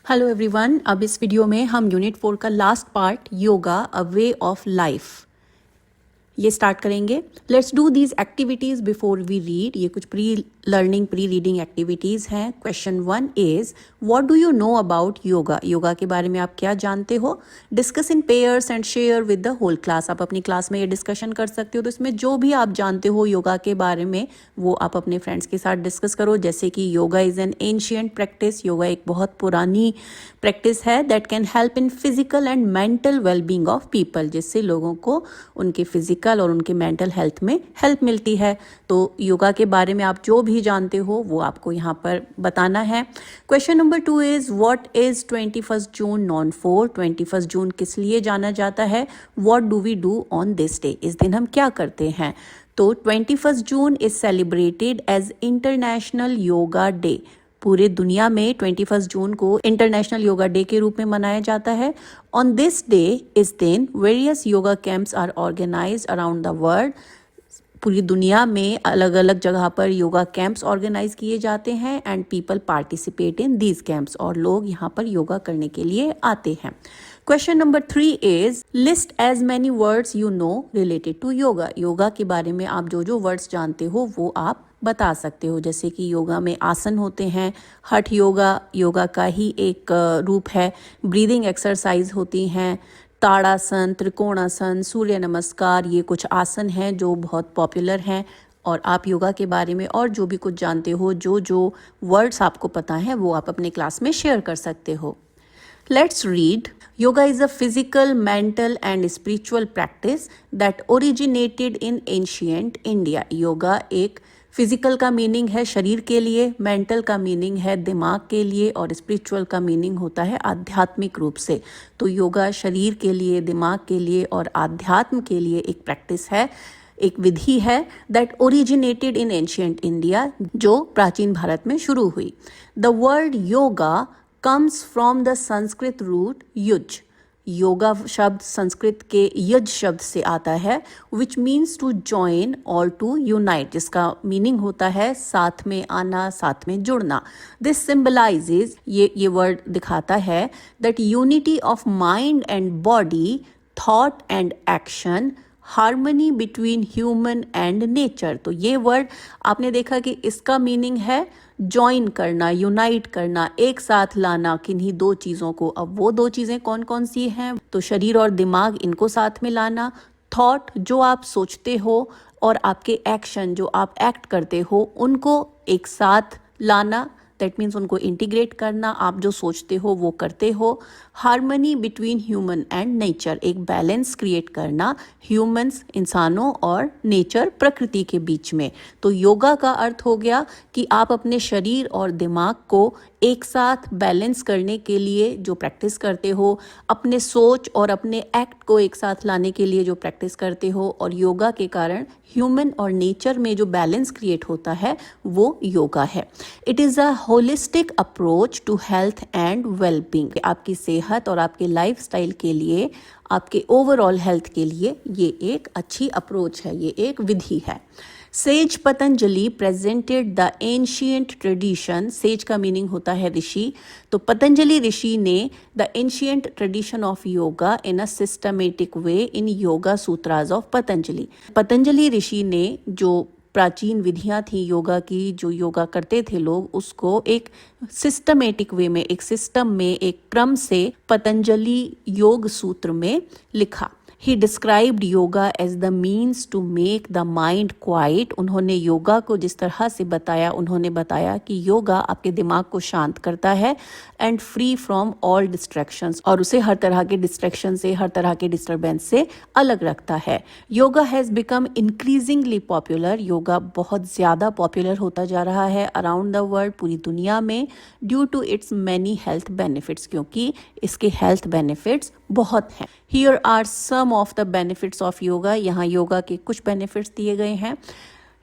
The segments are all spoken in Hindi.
हेलो एवरीवन, अब इस वीडियो में हम यूनिट 4 का last part yoga a way of life ये स्टार्ट करेंगे। Let's do these activities before we read. ये कुछ pre learning pre reading activities हैं। Question 1 is what do you know about yoga. Yoga के बारे में आप क्या जानते हो। Discuss in pairs and share with the whole class. आप अपनी क्लास में ये डिस्कशन कर सकते हो, तो इसमें जो भी आप जानते हो योगा के बारे में वो आप अपने फ्रेंड्स के साथ डिस्कस करो। जैसे कि yoga is an ancient practice. Yoga एक बहुत पुरानी प्रैक्टिस है that can help in physical and mental wellbeing of people, जिससे लोगों को उनके फिजिकल और उनके मेंटल हेल्थ में हेल्प मिलती है। तो योगा के बारे में आप जो भी जानते हो वो आपको यहाँ पर बताना है। Question number 2 is what is 21 June known for. 21 जून किस लिए जाना जाता है। What do we do on this day. इस दिन हम क्या करते हैं। तो 21 June is celebrated as international yoga day. पूरे दुनिया में 21 जून को इंटरनेशनल योगा डे के रूप में मनाया जाता है। ऑन दिस डे इस दिन various yoga camps are organised around the world. पूरी दुनिया में अलग अलग जगह पर योगा कैंप्स ऑर्गेनाइज किए जाते हैं and people participate in these camps, और लोग यहाँ पर योगा करने के लिए आते हैं। Question number 3 is list as many words you know related to yoga. Yoga के बारे में आप जो जो वर्ड्स जानते हो वो आप बता सकते हो। जैसे कि योगा में आसन होते हैं, हठ योगा योगा का ही एक रूप है, ब्रीदिंग एक्सरसाइज होती हैं, ताड़ासन, त्रिकोणासन, सूर्य नमस्कार, ये कुछ आसन हैं जो बहुत पॉपुलर हैं। और आप योगा के बारे में और जो भी कुछ जानते हो, जो जो वर्ड्स आपको पता है वो आप अपने क्लास में शेयर कर सकते हो। Let's read. Yoga is a physical, mental and spiritual practice that originated in ancient India. Yoga एक फिजिकल का मीनिंग है शरीर के लिए, मेंटल का मीनिंग है दिमाग के लिए, और स्पिरिचुअल का मीनिंग होता है आध्यात्मिक रूप से। तो योगा शरीर के लिए, दिमाग के लिए और आध्यात्म के लिए एक प्रैक्टिस है, एक विधि है that originated in ancient India, जो प्राचीन भारत में शुरू हुई। The word yoga comes from the Sanskrit root yuj. Yoga शब्द संस्कृत के यज शब्द से आता है, which means to join or to unite, जिसका मीनिंग होता है साथ में आना, साथ में जुड़ना। This symbolizes, ये वर्ड दिखाता है that unity of mind and body, thought and action, harmony between human and nature. तो ये वर्ड आपने देखा कि इसका मीनिंग है ज्वाइन करना, यूनाइट करना, एक साथ लाना किन्हीं दो चीज़ों को। अब वो दो चीज़ें कौन कौन सी हैं, तो शरीर और दिमाग, इनको साथ में लाना, थॉट जो आप सोचते हो, और आपके एक्शन जो आप एक्ट करते हो, उनको एक साथ लाना, दैट मीन्स उनको इंटीग्रेट करना, आप जो सोचते हो वो करते हो। Harmony between human and nature, एक बैलेंस क्रिएट करना ह्यूमंस इंसानों और नेचर प्रकृति के बीच में। तो योगा का अर्थ हो गया कि आप अपने शरीर और दिमाग को एक साथ बैलेंस करने के लिए जो प्रैक्टिस करते हो, अपने सोच और अपने एक्ट को एक साथ लाने के लिए जो प्रैक्टिस करते हो, और योगा के कारण ह्यूमन और नेचर में जो बैलेंस क्रिएट होता है वो योगा है। It is a holistic approach to health and wellbeing. आपकी सेहत और आपके लाइफस्टाइल के लिए, आपके ओवरऑल हेल्थ के लिए ये एक अच्छी अप्रोच है, ये एक विधि है। Sage Patanjali presented the ancient tradition. Sage का मीनिंग होता है ऋषि। तो पतंजलि ऋषि ने the ancient tradition of yoga in a systematic way in yoga sutras of Patanjali. Patanjali ऋषि ने जो प्राचीन विधियां थी योगा की, जो योगा करते थे लोग, उसको एक सिस्टमेटिक वे में, एक सिस्टम में, एक क्रम से पतंजलि योग सूत्र में लिखा। He described yoga as the means to make the mind quiet. उन्होंने योगा को जिस तरह से बताया, उन्होंने बताया कि योगा आपके दिमाग को शांत करता है and free from all distractions, और उसे हर तरह के डिस्ट्रैक्शन से, हर तरह के डिस्टर्बेंस से अलग रखता है। Yoga has become increasingly popular. Yoga बहुत ज़्यादा पॉपुलर होता जा रहा है अराउंड द वर्ल्ड, पूरी दुनिया में, due to its many health benefits, क्योंकि इसके हेल्थ बेनिफिट्स बहुत हैं। Here are some of the benefits of yoga. यहाँ योगा के कुछ बेनिफिट्स दिए गए हैं।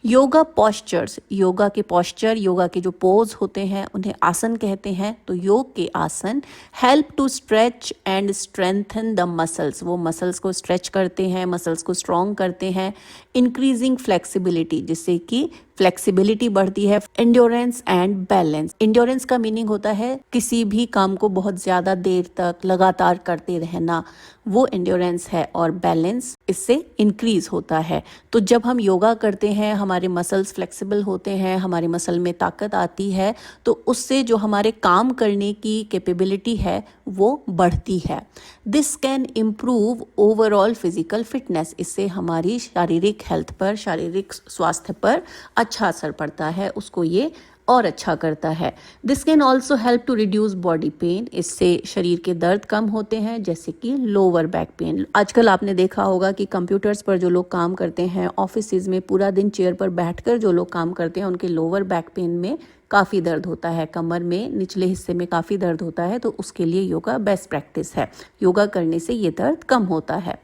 योगा पॉस्चर्स, योगा के पॉस्चर, योगा के जो पोज होते हैं उन्हें आसन कहते हैं। तो योग के आसन help to stretch and strengthen the muscles, वो मसल्स को स्ट्रेच करते हैं, मसल्स को स्ट्रॉन्ग करते हैं। इंक्रीजिंग फ्लेक्सिबिलिटी, जिससे कि फ्लेक्सिबिलिटी बढ़ती है, एंड्योरेंस एंड बैलेंस। एंड्योरेंस का मीनिंग होता है किसी भी काम को बहुत ज्यादा देर तक लगातार करते रहना, वो एंड्योरेंस है। और बैलेंस इससे इंक्रीज होता है। तो जब हम योगा करते हैं हमारे मसल्स फ्लेक्सिबल होते हैं, हमारे मसल में ताकत आती है, तो उससे जो हमारे काम करने की कैपेबिलिटी है वो बढ़ती है। This can improve overall physical fitness. इससे हमारी शारीरिक हेल्थ पर, शारीरिक स्वास्थ्य पर अच्छा असर पड़ता है, उसको ये और अच्छा करता है। This can also help to reduce body pain. इससे शरीर के दर्द कम होते हैं, जैसे कि लोअर बैक पेन। आजकल आपने देखा होगा कि कंप्यूटर्स पर जो लोग काम करते हैं, ऑफिसेज में पूरा दिन चेयर पर बैठकर जो लोग काम करते हैं, उनके लोअर बैक पेन में काफ़ी दर्द होता है, कमर में निचले हिस्से में काफ़ी दर्द होता है। तो उसके लिए योगा बेस्ट प्रैक्टिस है। योगा करने से ये दर्द कम होता है।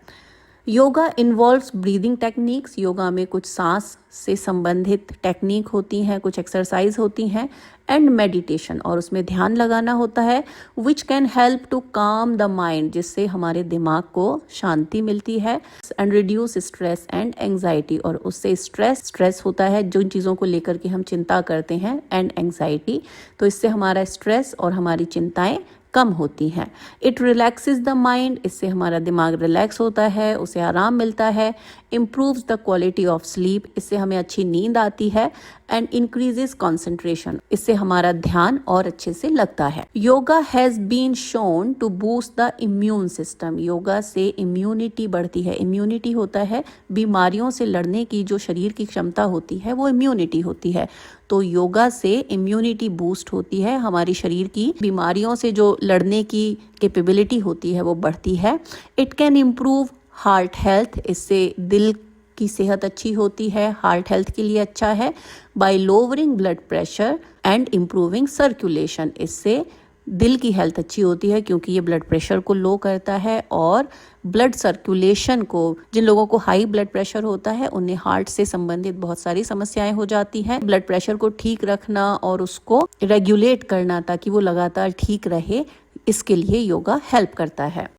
Yoga involves breathing techniques. Yoga में कुछ सांस से संबंधित टेक्निक होती हैं, कुछ एक्सरसाइज होती हैं, एंड मेडिटेशन, और उसमें ध्यान लगाना होता है, विच कैन हेल्प टू काम द माइंड, जिससे हमारे दिमाग को शांति मिलती है, and reduce stress and anxiety, और उससे स्ट्रेस होता है जिन चीज़ों को लेकर के हम चिंता करते हैं, एंड एंग्जाइटी, तो इससे हमारा स्ट्रेस और हमारी चिंताएं कम होती हैं। It relaxes the mind. इससे हमारा दिमाग रिलैक्स होता है, उसे आराम मिलता है। Improves the quality of sleep. इससे हमें अच्छी नींद आती है। And increases concentration. इससे हमारा ध्यान और अच्छे से लगता है। Yoga has been shown to boost the immune system. Yoga से इम्यूनिटी बढ़ती है। इम्यूनिटी होता है बीमारियों से लड़ने की जो शरीर की क्षमता होती है, वो इम्यूनिटी होती है। तो योगा से इम्यूनिटी बूस्ट होती है, हमारी शरीर की बीमारियों से जो लड़ने की कैपेबिलिटी होती है वो बढ़ती है। It can improve heart health. इससे दिल की सेहत अच्छी होती है, हार्ट हेल्थ के लिए अच्छा है। Bye lowering blood pressure and improving circulation. इससे दिल की हेल्थ अच्छी होती है क्योंकि ये ब्लड प्रेशर को लो करता है और ब्लड सर्कुलेशन को, जिन लोगों को हाई ब्लड प्रेशर होता है उन्हें हार्ट से संबंधित बहुत सारी समस्याएं हो जाती हैं। ब्लड प्रेशर को ठीक रखना और उसको रेगुलेट करना ताकि वो लगातार ठीक रहे, इसके लिए योगा हेल्प करता है।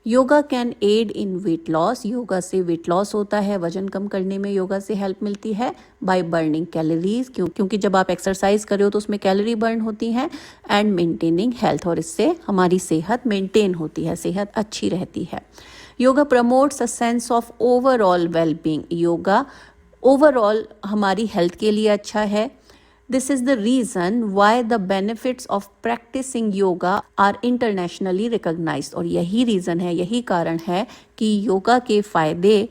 Yoga can aid in weight loss. Yoga से वेट लॉस होता है, वजन कम करने में योगा से हेल्प मिलती है। बाय बर्निंग कैलोरीज, क्योंकि जब आप एक्सरसाइज कर रहे हो तो उसमें कैलोरी बर्न होती हैं। एंड मेंटेनिंग हेल्थ, और इससे हमारी सेहत मेंटेन होती है, सेहत अच्छी रहती है। Yoga promotes a sense of overall wellbeing. Yoga overall हमारी हेल्थ के लिए अच्छा है। This is the reason why the benefits of practicing yoga are internationally recognized। और यही रीज़न है, यही कारण है कि योगा के फायदे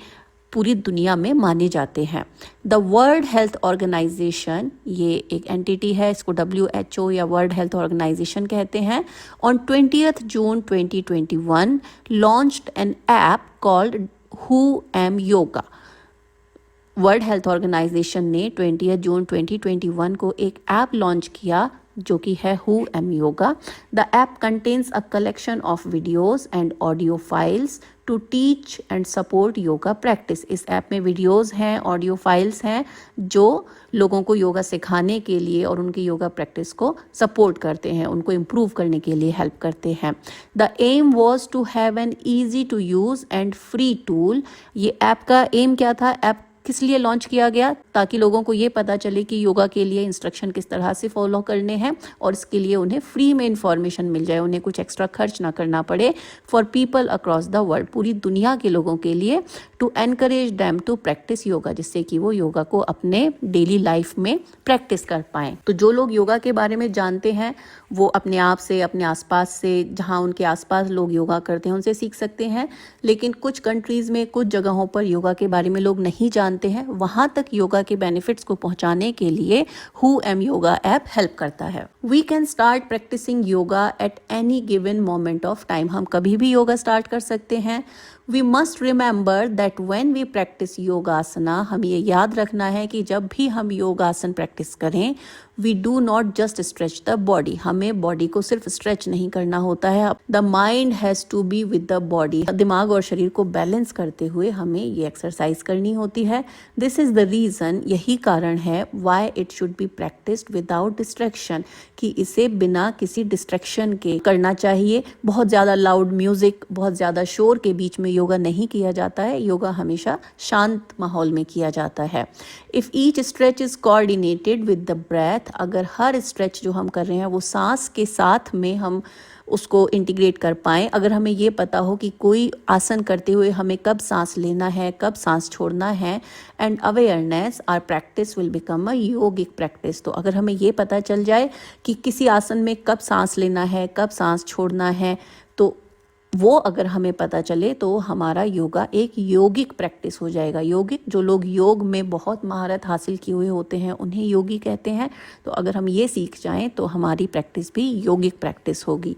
पूरी दुनिया में माने जाते हैं। द वर्ल्ड हेल्थ ऑर्गेनाइजेशन, ये एक एंटिटी है, इसको WHO या वर्ल्ड हेल्थ ऑर्गेनाइजेशन कहते हैं, on 20th June 2021 launched an app called हु M yoga. World health organisation ने 20 जून 2021 को एक ऐप लॉन्च किया जो कि है हु M yoga. The app contains a collection of videos and audio files to teach and support yoga practice. इस ऐप में वीडियोज हैं, ऑडियो फाइल्स हैं जो लोगों को योगा सिखाने के लिए और उनकी योगा प्रैक्टिस को सपोर्ट करते हैं, उनको इम्प्रूव करने के लिए हेल्प करते हैं। The aim was to have an easy to use and free tool. ये ऐप का एम क्या था? ऐप किस लिए लॉन्च किया गया? ताकि लोगों को ये पता चले कि योगा के लिए इंस्ट्रक्शन किस तरह से फॉलो करने हैं और इसके लिए उन्हें फ्री में इंफॉर्मेशन मिल जाए, उन्हें कुछ एक्स्ट्रा खर्च ना करना पड़े। For people across the world, पूरी दुनिया के लोगों के लिए, to encourage them to practise yoga, जिससे कि वो योगा को अपने डेली लाइफ में प्रैक्टिस कर पाएँ। तो जो लोग योगा के बारे में जानते हैं वो अपने आप से, अपने आसपास से, जहाँ उनके आसपास लोग योगा करते हैं उनसे सीख सकते हैं। लेकिन कुछ कंट्रीज़ में, कुछ जगहों पर योगा के बारे में लोग नहीं जानते हैं, वहाँ तक योगा के बेनिफिट्स को पहुँचाने के लिए हु एम योगा ऐप हेल्प करता है। We can start practising yoga at any given moment of time. हम कभी भी योगा स्टार्ट कर सकते हैं। We must remember that when we practice योगासना, हमें ये याद रखना है कि जब भी हम योगासन प्रैक्टिस करें, we do not just stretch the body, हमें बॉडी को सिर्फ स्ट्रेच नहीं करना होता है। The mind has to be with the body, दिमाग और शरीर को बैलेंस करते हुए हमें ये एक्सरसाइज करनी होती है। This is the reason, यही कारण है why it should be practiced without distraction, कि इसे बिना किसी डिस्ट्रैक्शन के करना चाहिए। बहुत ज़्यादा लाउड म्यूजिक, बहुत ज़्यादा शोर के बीच में योगा नहीं किया जाता है, योगा हमेशा शांत माहौल में किया जाता है। If each stretch is coordinated with the breath, अगर हर स्ट्रेच जो हम कर रहे हैं वो सांस के साथ में हम उसको इंटीग्रेट कर पाएँ, अगर हमें ये पता हो कि कोई आसन करते हुए हमें कब सांस लेना है, कब सांस छोड़ना है, and awareness, our practice will become a yogic practice. तो अगर हमें ये पता चल जाए कि किसी आसन में कब सांस लेना है, कब सांस छोड़ना है, तो वो अगर हमें पता चले तो हमारा योगा एक योगिक प्रैक्टिस हो जाएगा। योगिक, जो लोग योग में बहुत महारत हासिल किए हुए होते हैं उन्हें योगी कहते हैं। तो अगर हम ये सीख जाएं तो हमारी प्रैक्टिस भी योगिक प्रैक्टिस होगी।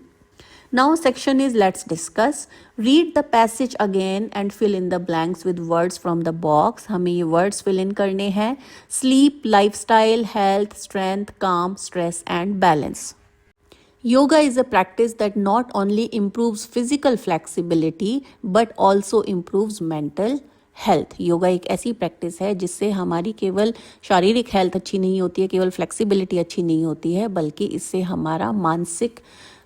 Now section is let's discuss. Read the passage again and fill in the blanks with words from the box. हमें ये words fill in करने हैं। Sleep, lifestyle, health, strength, calm, stress and balance. Yoga is a practice that not only improves physical flexibility but also improves mental health. Yoga एक ऐसी प्रैक्टिस है जिससे हमारी केवल शारीरिक हेल्थ अच्छी नहीं होती है, केवल फ्लेक्सिबिलिटी अच्छी नहीं होती है, बल्कि इससे हमारा मानसिक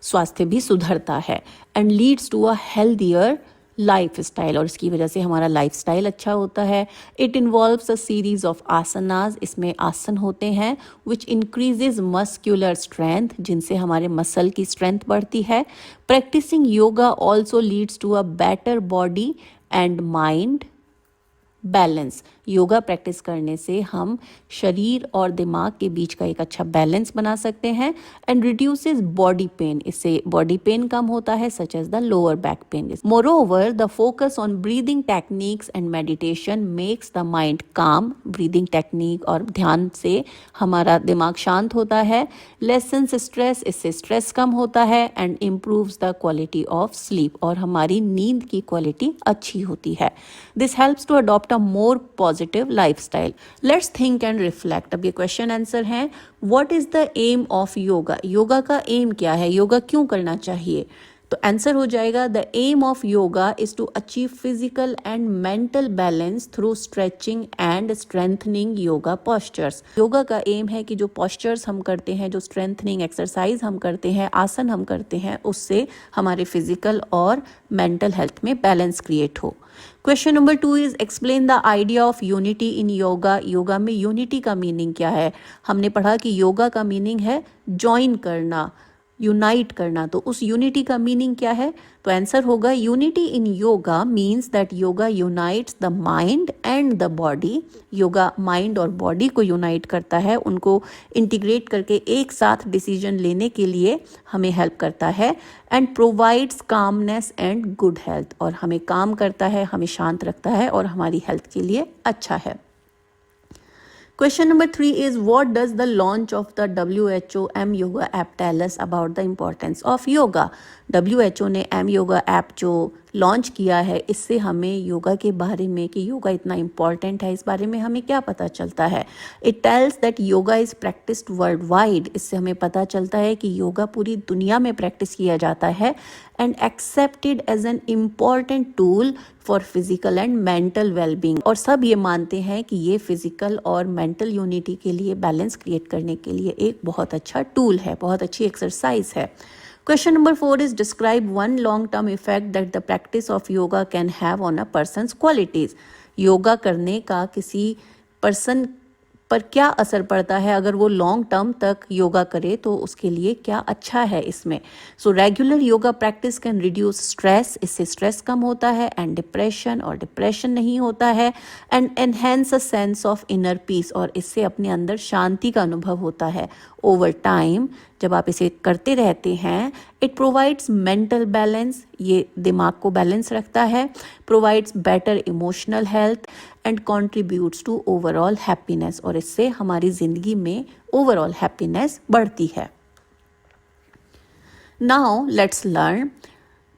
स्वास्थ्य भी सुधरता है। And leads to a healthier lifestyle, और इसकी वजह से हमारा लाइफ स्टाइल अच्छा होता है। It involves a series of asanas, इसमें आसन होते हैं, विच इंक्रीजेज मस्क्यूलर स्ट्रेंथ, जिनसे हमारे मसल की स्ट्रेंथ बढ़ती है। Practising yoga also leads to a better body and mind balance. Yoga practice करने से हम शरीर और दिमाग के बीच का एक अच्छा बैलेंस बना सकते हैं। एंड रिड्यूसेस बॉडी पेन, इससे बॉडी पेन कम होता है, such as the lower back pain. Moreover the focus on breathing techniques and meditation makes the mind calm. Breathing technique और ध्यान से हमारा दिमाग शांत होता है। लेसन्स स्ट्रेस, इससे स्ट्रेस कम होता है। And improves the quality of sleep, और हमारी नींद की क्वालिटी अच्छी होती है। This helps to adopt a more positive lifestyle. Let's think and reflect. अब ये क्वेश्चन आंसर है। What is the aim of yoga? Yoga का एम क्या है, योगा क्यों करना चाहिए? तो आंसर हो जाएगा the aim of yoga is to achieve physical and mental balance through stretching and strengthening yoga postures. Yoga का एम है कि जो पोस्चर्स हम करते हैं, जो स्ट्रेंथनिंग एक्सरसाइज हम करते हैं, आसन हम करते हैं, उससे हमारे फिजिकल और मेंटल हेल्थ में बैलेंस क्रिएट हो। Question number 2 is explain the idea of unity in yoga. Yoga में यूनिटी का मीनिंग क्या है? हमने पढ़ा कि योगा का मीनिंग है ज्वाइन करना, यूनाइट करना। तो उस यूनिटी का मीनिंग क्या है? तो आंसर होगा unity in yoga means that yoga unites the mind and the body. Yoga mind और बॉडी को यूनाइट करता है, उनको इंटीग्रेट करके एक साथ डिसीजन लेने के लिए हमें हेल्प करता है। And provides calmness and good health, और हमें काम करता है, हमें शांत रखता है और हमारी हेल्थ के लिए अच्छा है। Question number 3 is what does the launch of the WHO M Yoga app tell us about the importance of yoga? WHO ने M Yoga app जो लॉन्च किया है, इससे हमें योगा के बारे में कि योगा इतना इम्पॉर्टेंट है, इस बारे में हमें क्या पता चलता है? It tells that yoga is practised world wide. इससे हमें पता चलता है कि योगा पूरी दुनिया में प्रैक्टिस किया जाता है। And accepted as an important tool for physical and mental wellbeing, और सब ये मानते हैं कि ये फिजिकल और मेंटल यूनिटी के लिए, बैलेंस क्रिएट करने के लिए एक बहुत अच्छा टूल है, बहुत अच्छी एक्सरसाइज है। Question number 4 is describe one long-term effect that the practice of yoga can have on a person's qualities. Yoga करने का किसी पर्सन पर क्या असर पड़ता है, अगर वो लॉन्ग टर्म तक योगा करे तो उसके लिए क्या अच्छा है इसमें। So regular yoga practice can reduce stress, इससे स्ट्रेस कम होता है, एंड डिप्रेशन, और डिप्रेशन नहीं होता है। And enhance a sense of inner peace, और इससे अपने अंदर शांति का अनुभव होता है। ओवर टाइम जब आप इसे करते रहते हैं, इट प्रोवाइड्स मेंटल बैलेंस, ये दिमाग को बैलेंस रखता है। Provides better emotional health and contributes to overall happiness, और इससे हमारी जिंदगी में ओवरऑल हैप्पीनेस बढ़ती है। Now let's learn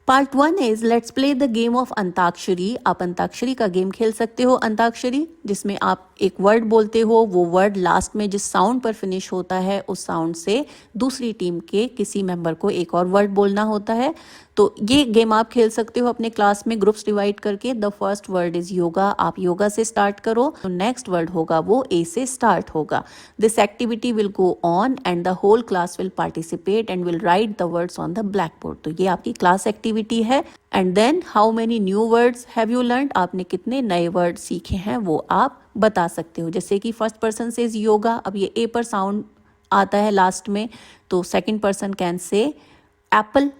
part 1 is let's play the game of Antakshari. आप अंताक्षरी का गेम खेल सकते हो, अंताक्षरी, जिसमें आप एक वर्ड बोलते हो, वो वर्ड लास्ट में जिस साउंड पर फिनिश होता है उस साउंड से दूसरी टीम के किसी मेंबर को एक और वर्ड बोलना होता है। तो ये गेम आप खेल सकते हो अपने क्लास में ग्रुप्स डिवाइड करके। The first word is yoga, आप योगा से स्टार्ट करो, तो नेक्स्ट वर्ड होगा वो ए से स्टार्ट होगा। This activity will go on and the whole class will participate and will write the words on the blackboard. तो ये आपकी क्लास एक्टिविटी है। And then how many new words have you learn, आपने कितने नए वर्ड सीखे हैं वो आप बता सकते हो। जैसे कि फर्स्ट पर्सन से योगा, अब ये ए पर साउंड आता है लास्ट में, तो second person can say Apple,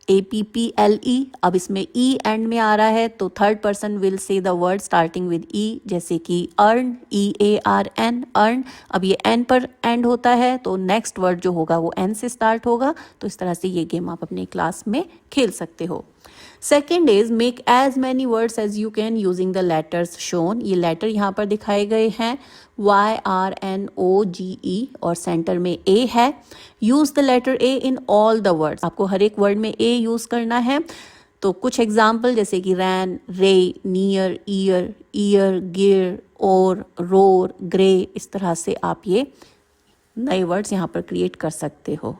APPLE। अब इसमें E एंड में आ रहा है, तो third person will say the word starting with E, जैसे कि अर्न, EARN, अर्न। अब ये N पर एंड होता है, तो नेक्स्ट वर्ड जो होगा वो N से स्टार्ट होगा। तो इस तरह से ये गेम आप अपने क्लास में खेल सकते हो। Second is make as many words as you can using the letters shown. ये लेटर यहाँ पर दिखाए गए हैं YRNOGE और सेंटर में A है। Use the letter A in all the words, आपको हर एक वर्ड में A यूज करना है। तो कुछ एग्जाम्पल जैसे कि रैन, रे, नियर, ईयर, गियर, और, रोर, ग्रे, इस तरह से आप ये नए वर्ड्स यहाँ पर क्रिएट कर सकते हो।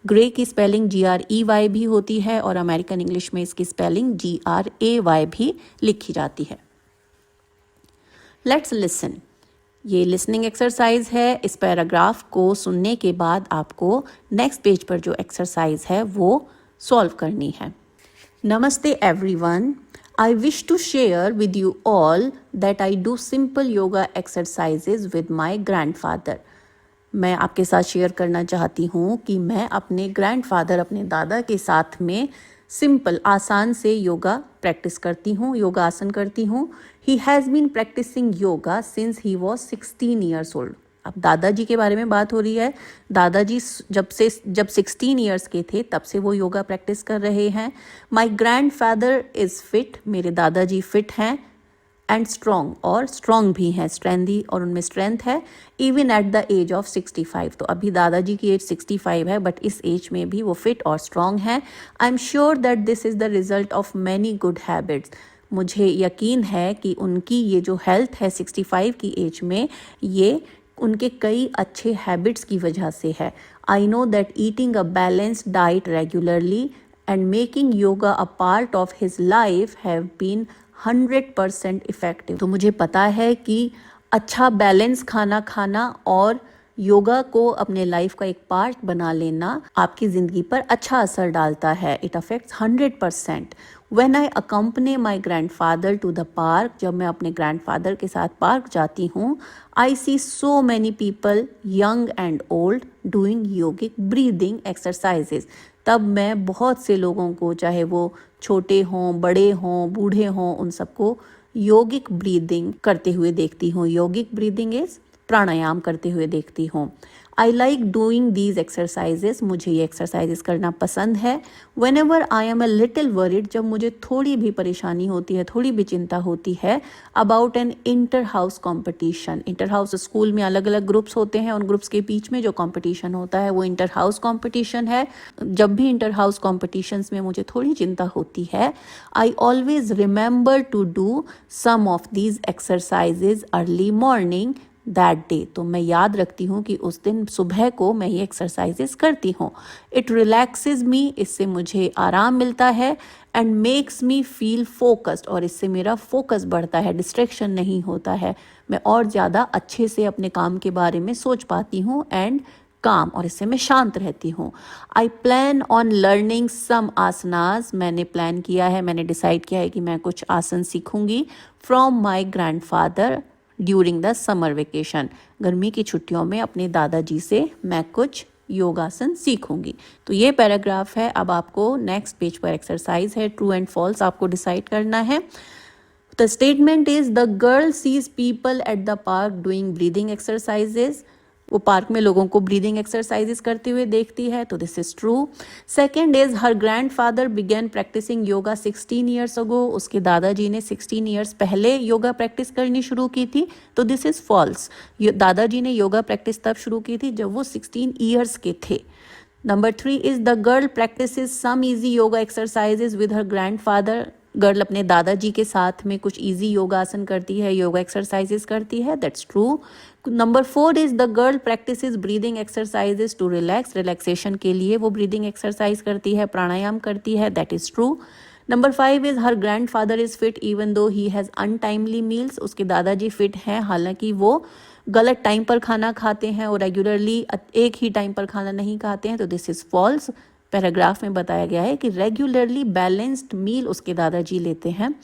ग्रे की स्पेलिंग GREY भी होती है और अमेरिकन इंग्लिश में इसकी स्पेलिंग GRAY भी लिखी जाती है। लेट्स लिसन, ये लिसनिंग एक्सरसाइज है। इस पैराग्राफ को सुनने के बाद आपको नेक्स्ट पेज पर जो एक्सरसाइज है वो सॉल्व करनी है। नमस्ते everyone, I wish to share with you all that I do simple yoga exercises with my grandfather. मैं आपके साथ शेयर करना चाहती हूँ कि मैं अपने ग्रैंडफादर, अपने दादा के साथ में सिंपल, आसान से योगा प्रैक्टिस करती हूँ, योगासन करती हूँ। He has been practising yoga since he was 16 years old. अब दादाजी के बारे में बात हो रही है। दादाजी जब 16 ईयर्स के थे तब से वो योगा प्रैक्टिस कर रहे हैं। माई ग्रैंडफादर इज़ फिट, मेरे दादाजी फिट हैं। एंड स्ट्रॉन्ग, और स्ट्रॉन्ग भी हैं, स्ट्रेंदी, और उनमें स्ट्रेंथ है। Even at the age of 65, तो अभी दादाजी की एज 65 है, बट इस एज में भी वो फिट और स्ट्रॉन्ग है। I am sure that this is the result of many good habits. मुझे यकीन है कि उनकी ये जो हेल्थ है 65 की एज में, ये उनके कई अच्छे हैबिट्स की वजह से है। I know that eating a balanced diet regularly and making yoga a part of his life have been 100% effective. तो मुझे पता है कि अच्छा बैलेंस खाना खाना और योगा को अपने लाइफ का एक पार्ट बना लेना आपकी ज़िंदगी पर अच्छा असर डालता है। It affects 100%। When I accompany my grandfather to the park, जब मैं अपने ग्रैंडफादर के साथ पार्क जाती हूँ, I see so many people young and old doing yogic breathing exercises. तब मैं बहुत से लोगों को, चाहे वो छोटे हों, बड़े हों, बूढ़े हों, उन सबको योगिक ब्रीदिंग करते हुए देखती हूँ। योगिक ब्रीदिंग इज प्राणायाम करते हुए देखती हूँ। I like doing these exercises, मुझे ये एक्सरसाइजेस करना पसंद है। When ever I am a little worried, जब मुझे थोड़ी भी परेशानी होती है, थोड़ी भी चिंता होती है about an inter house competition. Inter house school में अलग अलग ग्रुप्स होते हैं, उन ग्रुप्स के बीच में जो कॉम्पिटिशन होता है वो इंटर हाउस कॉम्पिटिशन है। जब भी इंटर हाउस कॉम्पिटिशन्स में मुझे थोड़ी चिंता होती है, I always remember to do some of these exercises early morning that day. तो मैं याद रखती हूँ कि उस दिन सुबह को मैं ये एक्सरसाइजेस करती हूँ। इट रिलैक्सेस मी, इससे मुझे आराम मिलता है। And makes me feel focused, और इससे मेरा फोकस बढ़ता है, डिस्ट्रैक्शन नहीं होता है। मैं और ज़्यादा अच्छे से अपने काम के बारे में सोच पाती हूँ एंड काम, और इससे मैं शांत रहती हूँ। I plan on learning some asanas, मैंने प्लान किया है, मैंने डिसाइड किया है कि मैं कुछ आसन सीखूंगी from my grandfather during the summer vacation. गर्मी की छुट्टियों में अपने दादाजी से मैं कुछ योगासन सीखूंगी। तो ये पैराग्राफ है। अब आपको नेक्स्ट पेज पर एक्सरसाइज है, ट्रू एंड फॉल्स आपको डिसाइड करना है। The statement is the girl sees people at the park doing breathing exercises. वो पार्क में लोगों को ब्रीदिंग एक्सरसाइजेस करते हुए देखती है, तो this is true. Second is her grandfather began practising yoga 16 years ago. उसके दादाजी ने 16 ईयर्स पहले योगा प्रैक्टिस करनी शुरू की थी, तो दिस इज फॉल्स। दादाजी ने योगा प्रैक्टिस तब शुरू की थी जब वो 16 ईयर्स के थे। Number 3 is the girl practises some easy yoga exercises with her grandfather. Girl अपने दादाजी के साथ में कुछ इजी योगासन करती है, योगा एक्सरसाइजेस करती है, that's true. Number 4 is the girl practises breathing exercises to relax, relaxation के लिए वो ब्रीदिंग एक्सरसाइज करती है, प्राणायाम करती है, that is true. Number 5 is her grand father is fit even though he has untimely meals, उसके दादाजी फिट हैं हालांकि वो गलत टाइम पर खाना खाते हैं और रेगुलरली एक ही टाइम पर खाना नहीं खाते हैं, तो दिस इज फॉल्स. पैराग्राफ में बताया गया है कि रेगुलरली बैलेंस्ड मील उसके दादाजी लेते हैं.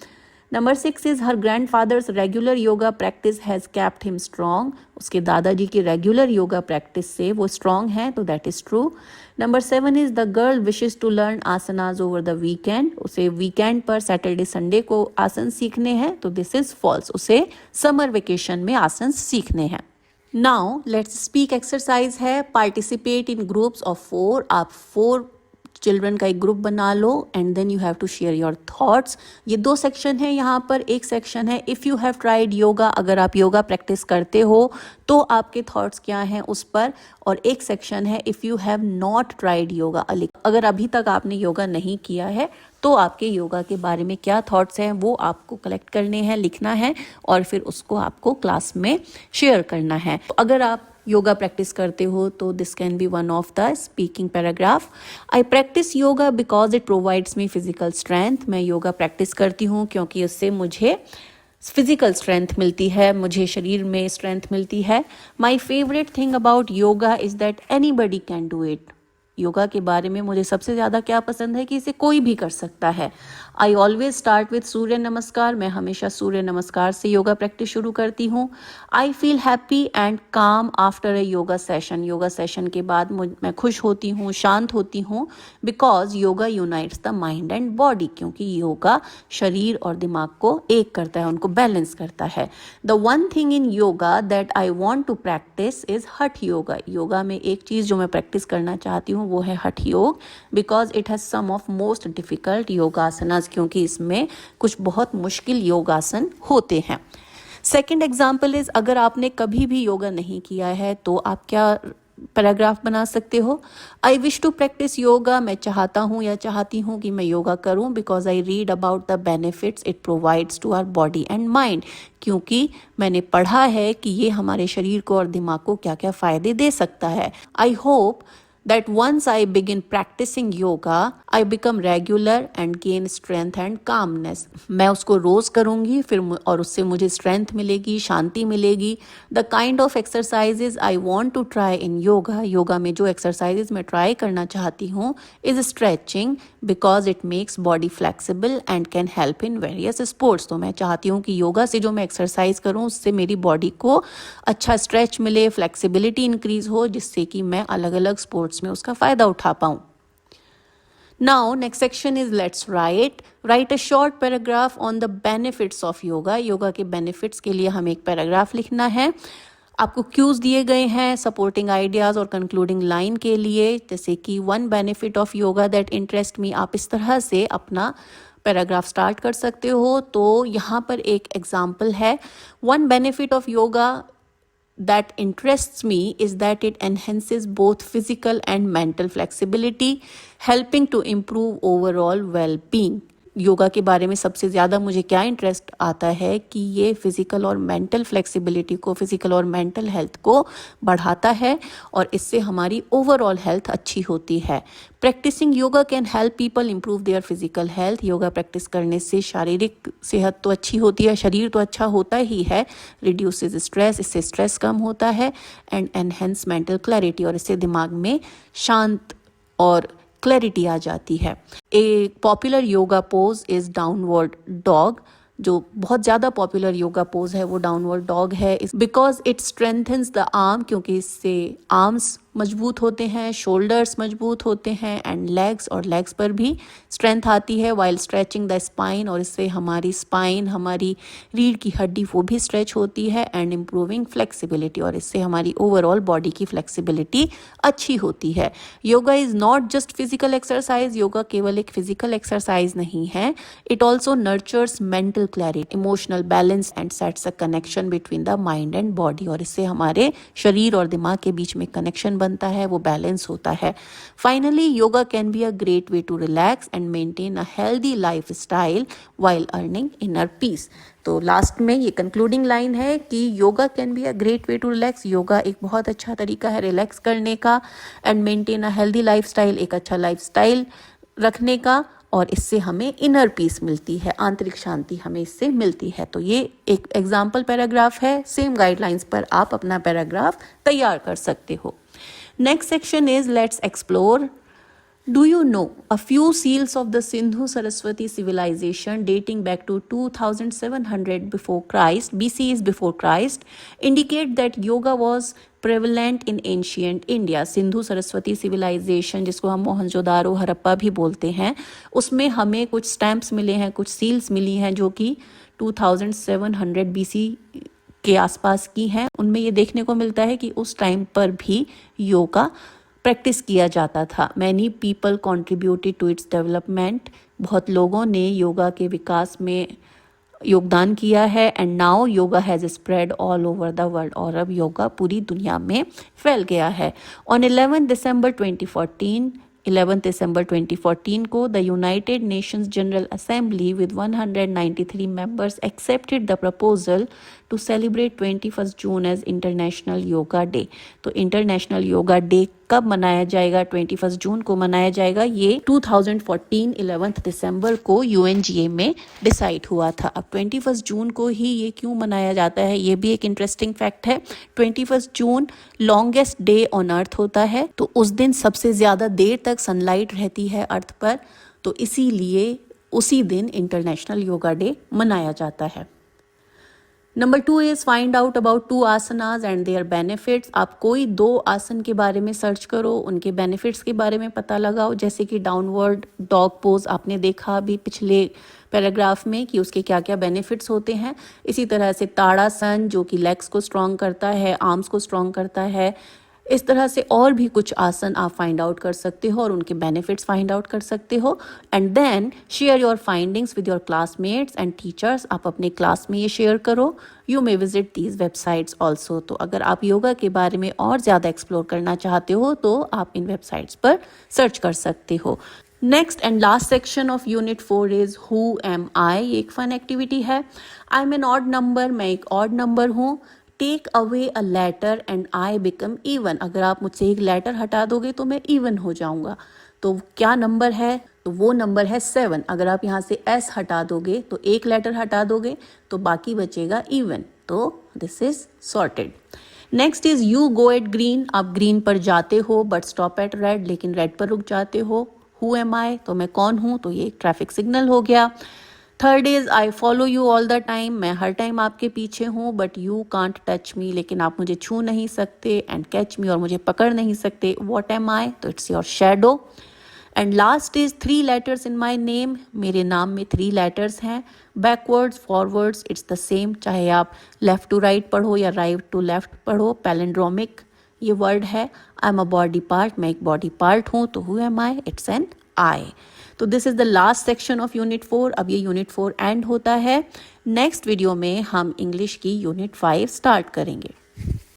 Number 6 is her grandfather's regular yoga practice has kept him strong, उसके दादाजी की रेगुलर योगा प्रैक्टिस से वो स्ट्रॉन्ग हैं, तो that is true. Number 7 is the girl wishes to learn asanas over the weekend, उसे वीकेंड पर सैटरडे संडे को आसन सीखने हैं, तो दिस इज फॉल्स, उसे समर वेकेशन में आसन सीखने हैं. नाउ लेट्स स्पीक एक्सरसाइज है. पार्टिसिपेट इन ग्रुप्स ऑफ 4, आप 4 चिल्ड्रन का एक ग्रुप बना लो and then you have to share your thoughts. ये 2 सेक्शन है यहाँ पर. एक सेक्शन है if you have tried yoga, अगर आप योगा प्रैक्टिस करते हो तो आपके थॉट्स क्या हैं उस पर. और एक सेक्शन है if you have not tried yoga, अगर अभी तक आपने योगा नहीं किया है तो आपके योगा के बारे में क्या थॉट्स हैं वो आपको कलेक्ट करने हैं, लिखना है और फिर उसको आपको क्लास में शेयर करना है. अगर आप योगा प्रैक्टिस करते हो तो this can be one of the speaking paragraph. I practice yoga because it provides me physical strength, मैं योगा प्रैक्टिस करती हूँ क्योंकि उससे मुझे फिजिकल स्ट्रेंथ मिलती है, मुझे शरीर में स्ट्रेंथ मिलती है. My favourite thing about yoga is that anybody can do it. Yoga के बारे में मुझे सबसे ज़्यादा क्या पसंद है कि इसे कोई भी कर सकता है. आई ऑलवेज स्टार्ट विथ सूर्य नमस्कार, मैं हमेशा सूर्य नमस्कार से योगा प्रैक्टिस शुरू करती हूँ. आई फील हैप्पी एंड काम after a yoga session, yoga session के बाद मैं खुश होती हूँ, शांत होती हूँ. Because yoga unites the mind and body, क्योंकि योगा शरीर और दिमाग को एक करता है, उनको बैलेंस करता है. The one thing in yoga that I want to practise is hatha yoga. Yoga में एक चीज़ जो मैं प्रैक्टिस करना चाहती हूँ वो है hatha yoga. Because it has some of most difficult yogasanas, क्योंकि इसमें कुछ बहुत मुश्किल योगासन होते हैं. सेकेंड एग्जाम्पल इज अगर आपने कभी भी योगा नहीं किया है तो आप क्या पैराग्राफ बना सकते हो. I wish to practise yoga, मैं चाहता हूँ या चाहती हूँ कि मैं योगा करूँ. Because I read about the benefits it provides to our body and mind, क्योंकि मैंने पढ़ा है कि ये हमारे शरीर को और दिमाग को क्या क्या फ़ायदे दे सकता है. I hope that once I begin practicing yoga, I become regular and gain strength and calmness. मैं उसको रोज करूँगी फिर और उससे मुझे strength मिलेगी, शांति मिलेगी. The kind of exercises I want to try in yoga, yoga में जो exercises मैं try करना चाहती हूँ is stretching because it makes body flexible and can help in various sports. तो मैं चाहती हूँ कि योगा से जो मैं exercise करूँ उससे मेरी body को अच्छा stretch मिले, flexibility increase हो, जिससे कि मैं अलग अलग sports में उसका फायदा उठा पाऊं. Now next section is let's write a short paragraph on the benefits of yoga. Yoga के बेनिफिट्स के लिए हमें एक पैराग्राफ लिखना है. आपको क्यूज दिए गए हैं सपोर्टिंग आइडियाज और कंक्लूडिंग लाइन के लिए, जैसे कि one benefit of yoga that interest me. आप इस तरह से अपना पैराग्राफ स्टार्ट कर सकते हो. तो यहाँ पर एक एग्जाम्पल है. One benefit of yoga that interests me is that it enhances both physical and mental flexibility, helping to improve overall well-being. Yoga के बारे में सबसे ज़्यादा मुझे क्या इंटरेस्ट आता है कि ये फिज़िकल और मेंटल फ्लेक्सिबिलिटी को, फिज़िकल और मेंटल हेल्थ को बढ़ाता है और इससे हमारी ओवरऑल हेल्थ अच्छी होती है. Practising yoga can help people improve their physical health. Yoga practice करने से शारीरिक सेहत तो अच्छी होती है, शरीर तो अच्छा होता ही है. रिड्यूसेस स्ट्रेस, इससे स्ट्रेस कम होता है. एंड एनहेंस मेंटल क्लैरिटी, और इससे दिमाग में शांत और क्लैरिटी आ जाती है. एक popular yoga pose is downward dog. जो बहुत ज़्यादा पॉपुलर योगा पोज है वो डाउनवर्ड डॉग है. Because it strengthens the arm, क्योंकि इससे आर्म्स मजबूत होते हैं, शोल्डर्स मजबूत होते हैं एंड लेग्स, और लेग्स पर भी स्ट्रेंथ आती है. वाइल स्ट्रेचिंग द स्पाइन, और इससे हमारी स्पाइन, हमारी रीढ़ की हड्डी वो भी स्ट्रेच होती है. एंड इम्प्रूविंग फ्लेक्सिबिलिटी, और इससे हमारी ओवरऑल बॉडी की फ्लेक्सिबिलिटी अच्छी होती है. Yoga is not just physical exercise. Yoga केवल एक फिजिकल एक्सरसाइज नहीं है. It also nurtures mental clarity, emotional balance and sets a connection between the mind and body, और इससे हमारे शरीर और दिमाग के बीच में कनेक्शन बनता है, वो बैलेंस होता है। Finally yoga can be a great way to relax and maintain a healthy lifestyle while earning inner peace. तो लास्ट में ये कंक्लूडिंग लाइन है कि yoga can be a great way to relax, yoga एक बहुत अच्छा तरीका है रिलैक्स करने का, and maintain a healthy lifestyle, एक अच्छा लाइफस्टाइल रखने का, और इससे हमें इनर पीस मिलती है, आंतरिक शांति हमें इससे मिलती है। तो ये एक एग्जाम्पल पैराग्राफ है, सेम गाइडलाइंस पर आप अपना पैराग्राफ तैयार कर सकते हो। Next section is let's explore. Do you know a few seals of the Sindhu Saraswati civilization dating back to 2700 before Christ, BC is before Christ, indicate that yoga was prevalent in ancient India? Sindhu Saraswati civilisation, जिसको हम मोहनजोदारो हड़प्पा भी बोलते हैं, उसमें हमें कुछ स्टैम्प्स मिले हैं, कुछ सील्स मिली हैं जो कि 2700 BC के आसपास की हैं। उनमें ये देखने को मिलता है कि उस टाइम पर भी योगा प्रैक्टिस किया जाता था। Many people contributed to its development, बहुत लोगों ने योगा के विकास में योगदान किया है। And now yoga has spread all over the world, और अब योगा पूरी दुनिया में फैल गया है। ऑन 11 दिसंबर 2014 को the United Nations General Assembly with 193 members accepted the proposal to celebrate 21 June as international yoga Day. तो इंटरनेशनल योगा डे कब मनाया जाएगा? 21 जून को मनाया जाएगा। ये 2014 11 दिसंबर को UNGA में डिसाइड हुआ था। अब 21 जून को ही ये क्यों मनाया जाता है, ये भी एक इंटरेस्टिंग फैक्ट है। 21 जून लॉन्गेस्ट डे ऑन अर्थ होता है, तो उस दिन सबसे ज़्यादा देर तक सनलाइट रहती है अर्थ पर, तो इसीलिए उसी दिन इंटरनेशनल योगा डे मनाया जाता है। Number 2 is find out about 2 asanas and their benefits. आप कोई 2 आसन के बारे में सर्च करो, उनके बेनिफिट्स के बारे में पता लगाओ। जैसे कि डाउनवर्ड डॉग पोज आपने देखा अभी पिछले पैराग्राफ में कि उसके क्या क्या बेनिफिट्स होते हैं। इसी तरह से ताड़ासन जो कि लेग्स को स्ट्रॉन्ग करता है, आर्म्स को स्ट्रॉन्ग करता है। इस तरह से और भी कुछ आसन आप फाइंड आउट कर सकते हो और उनके बेनिफिट्स फाइंड आउट कर सकते हो। And then share your findings with your classmates and teachers. आप अपने क्लास में ये शेयर करो। You may visit these websites also. तो अगर आप योगा के बारे में और ज़्यादा एक्सप्लोर करना चाहते हो तो आप इन वेबसाइट्स पर सर्च कर सकते हो। Next and last section of unit 4 is who am I. ये एक फन एक्टिविटी है। I am an odd number, मैं एक ऑड नंबर हूँ। Take away a letter and I become even. अगर आप मुझसे एक लेटर हटा दोगे तो मैं इवन हो जाऊंगा। तो क्या नंबर है? तो वो नंबर है 7। अगर आप यहाँ से S हटा दोगे तो एक लेटर हटा दोगे तो बाकी बचेगा इवन। तो this is sorted. Next is you go at green. आप ग्रीन पर जाते हो बट स्टॉप एट रेड, लेकिन रेड पर रुक जाते हो। हु एम आई, तो मैं कौन हूँ? तो ये एक ट्रैफिक सिग्नल हो गया। Third is I follow you all the time. मैं हर टाइम आपके पीछे हूँ but you can't touch me, लेकिन आप मुझे छू नहीं सकते। एंड कैच मी, और मुझे पकड़ नहीं सकते। वॉट एम आई, तो it's your shadow. And last is 3 letters in my name. मेरे नाम में 3 लेटर्स हैं। Backwards forwards it's the same, चाहे आप लेफ्ट टू राइट पढ़ो या राइट टू लेफ्ट पढ़ो। पैलिंड्रोमिक ये वर्ड है। I am a body part, मैं एक बॉडी पार्ट हूँ। तो who am I, it's an eye. तो this is the last section of unit 4। अब ये यूनिट 4 एंड होता है। नेक्स्ट वीडियो में हम इंग्लिश की यूनिट 5 स्टार्ट करेंगे।